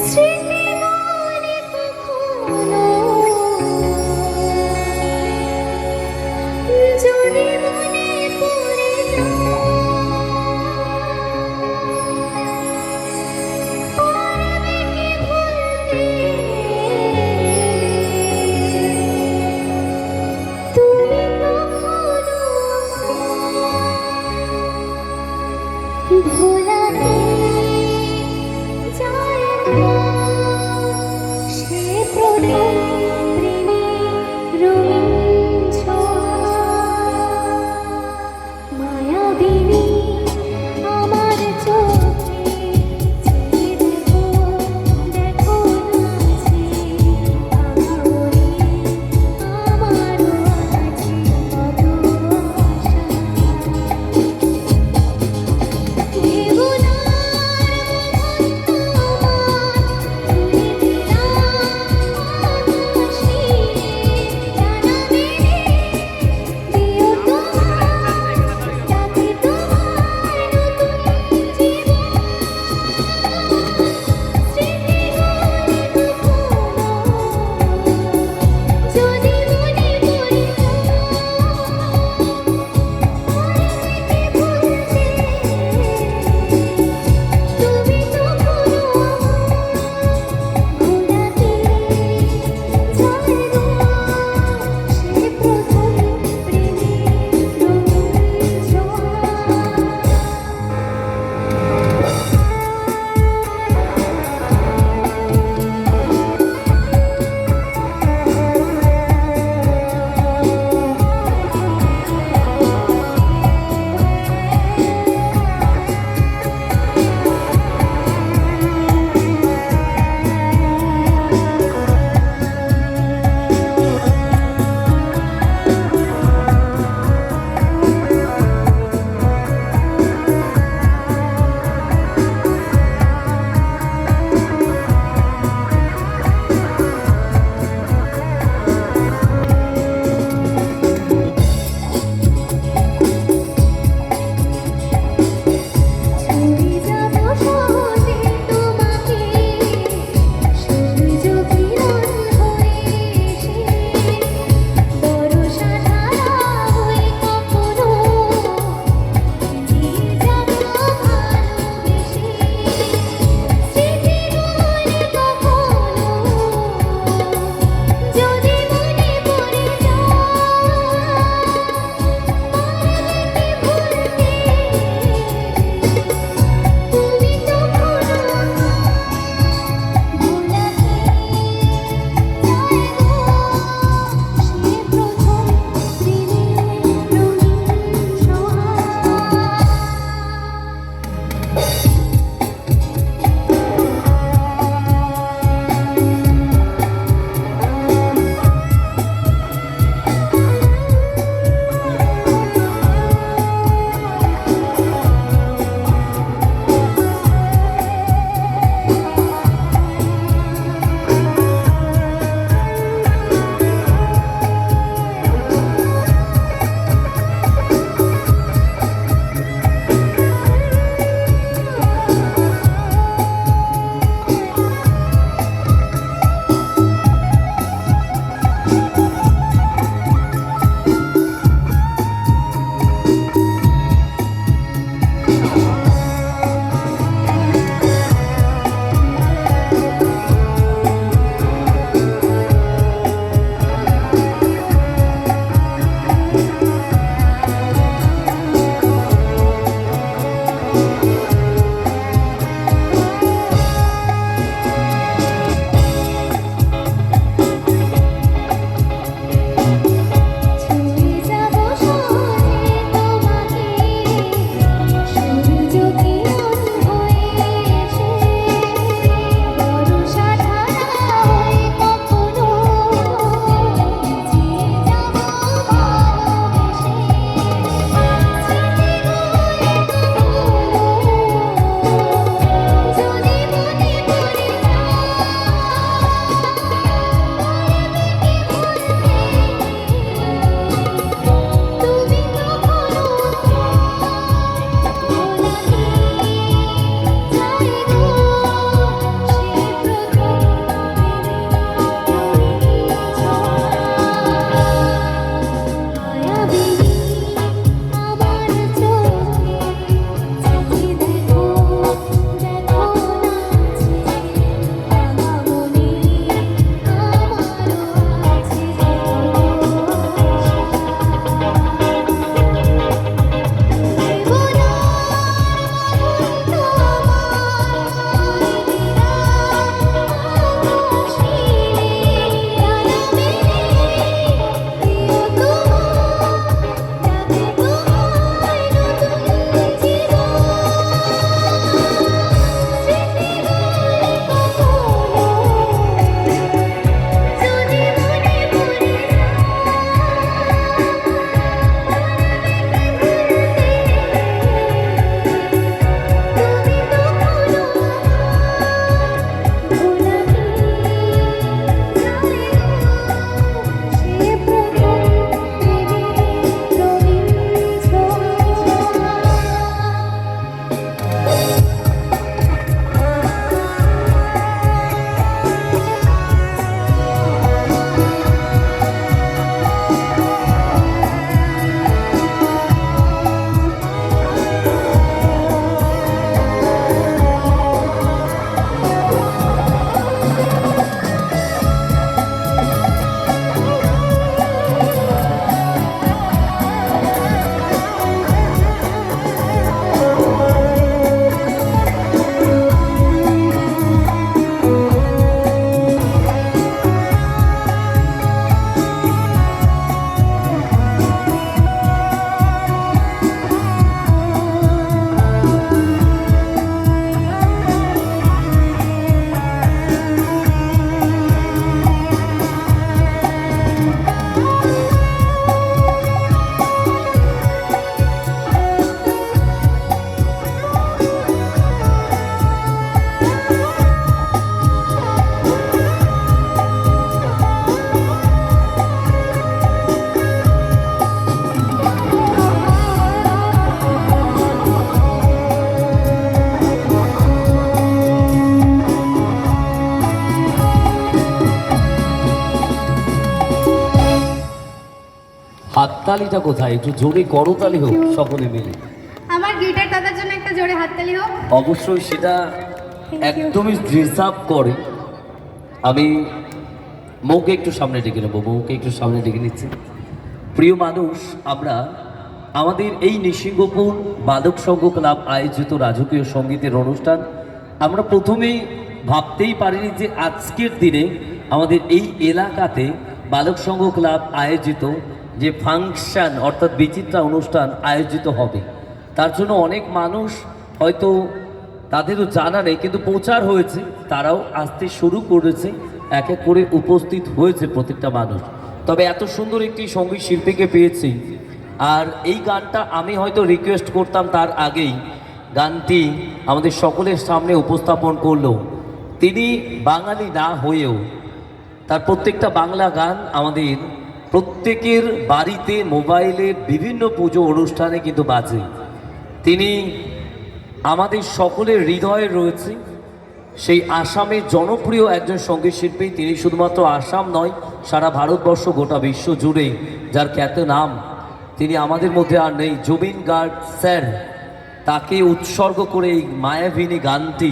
স্মৃতি মনে কখনো যদি মনে পড়ে পারবে কি ভুলতে তুমি কখনো ভোলাতে যায় না সে প্রথম প্রেমে রঙিন ছোঁয়া হাততালিটা কোথায়? একটু জোরে করতালি হোক সকলে মিলে। আমার গিটার দাদার জন্য একটা জোরে হাততালি হোক। অবশ্যই সেটা you. একদমই ডিজার্ভ করে। আমি মৌকে একটু সামনে ডেকে নেবো, মৌকে একটু সামনে ডেকে নিচ্ছি। প্রিয় মানুষ, আমরা আমাদের এই নৃসিংহপুর বাদক সংঘ ক্লাব আয়োজিত রাজকীয় সঙ্গীতের অনুষ্ঠান আমরা প্রথমেই ভাবতেই পারিনি যে আজকের দিনে আমাদের এই এলাকাতে বালক সংঘ ক্লাব আয়োজিত যে ফাংশন অর্থাৎ বিচিত্রা অনুষ্ঠান আয়োজিত হবে। তার জন্য অনেক মানুষ হয়তো তাদেরও জানা নেই, কিন্তু প্রচার হয়েছে, তারাও আসতে শুরু করেছে, এক এক করে উপস্থিত হয়েছে প্রত্যেকটা মানুষ। তবে এত সুন্দর একটি সঙ্গীত শিল্পীকে পেয়েছি, আর এই গানটা আমি হয়তো রিকোয়েস্ট করতাম তার আগেই, গানটি আমাদের সকলের সামনে উপস্থাপন করলো। তিনি বাঙালি না হয়েও তার প্রত্যেকটা বাংলা গান আমাদের প্রত্যেকের বাড়িতে মোবাইলের বিভিন্ন পুজো অনুষ্ঠানে কিন্তু বাজে। তিনি আমাদের সকলের হৃদয়ে রয়েছে। সেই আসামের জনপ্রিয় একজন সঙ্গীত শিল্পী, তিনি শুধুমাত্র আসাম নয়, সারা ভারতবর্ষ গোটা বিশ্ব জুড়ে যার খ্যাত নাম, তিনি আমাদের মধ্যে আর নেই। জুবিন গার্গ স্যার, তাকে উৎসর্গ করে এই মায়াবিনী গানটি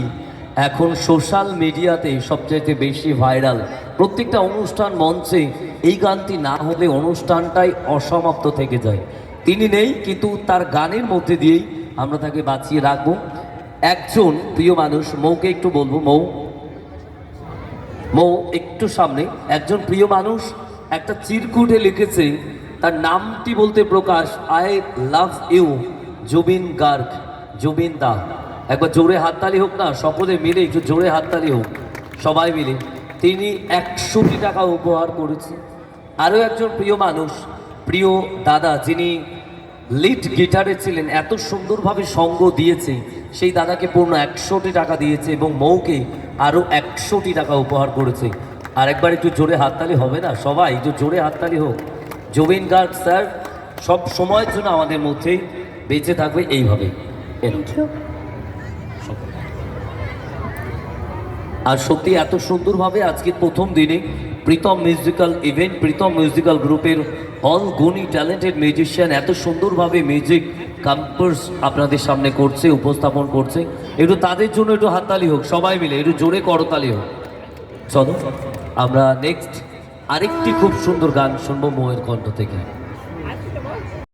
এখন সোশ্যাল মিডিয়াতে সবচাইতে বেশি ভাইরাল। প্রত্যেকটা অনুষ্ঠান মঞ্চে এই গানটি না হলে অনুষ্ঠানটাই অসমাপ্ত থেকে যায়। তিনি নেই, কিন্তু তার গানের মধ্যে দিয়েই আমরা তাকে বাঁচিয়ে রাখবো। একজন প্রিয় মানুষ, মৌকে একটু বলবো, মৌ একটু সামনে। একজন প্রিয় মানুষ একটা চিরকুটে লিখেছে, তার নামটি বলতে প্রকাশ, I love you Zubeen Garg, Zubeen দা। একবার জোরে হাততালি হোক না, সকলে মিলে একটু জোরে হাততালি হোক, সবাই মিলে। তিনি 100 টাকা উপহার করেছে। আরও একজন প্রিয় মানুষ, প্রিয় দাদা, যিনি লিড গিটারে ছিলেন, এত সুন্দরভাবে সঙ্গ দিয়েছে, সেই দাদাকে পূর্ণ 100 টাকা দিয়েছে এবং মৌকে আরও 100 টাকা উপহার করেছে। আর একবার একটু জোরে হাততালি হবে না সবাই? একটু জোরে হাততালি হোক। জুবিন গার্গ স্যার সব সময়ের জন্য আমাদের মধ্যেই বেঁচে থাকবে এইভাবে। আর সত্যি এত সুন্দরভাবে আজকের প্রথম দিনে Pritam musical event, Pritam musical গ্রুপের অল গুণী ট্যালেন্টেড মিউজিশিয়ান এত সুন্দরভাবে মিউজিক কম্পোজ আপনাদের সামনে করছে, উপস্থাপন করছে। একটু তাদের জন্য একটু হাততালি হোক, সবাই মিলে একটু জোরে করতালি হোক। চলো আমরা নেক্সট আরেকটি খুব সুন্দর গান শুনবো মৌয়ের কণ্ঠ থেকে।